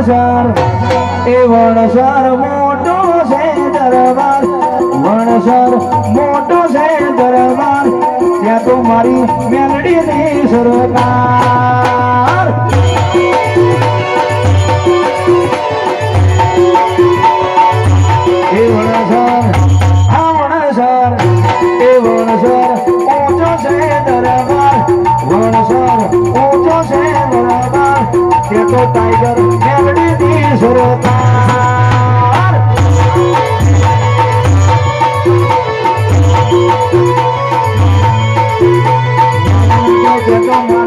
વણસર એ વણસર મોટો છે દરબાર વણસર મોટો છે દરબાર ત્યાં તો મારી મેલડીની સરકાર એ વણસર એ વણસર ઊંચો છે દરબાર વણસર ઊંચો છે દરબાર તે તો ટાઈગર મેલડીની સરકાર તે તો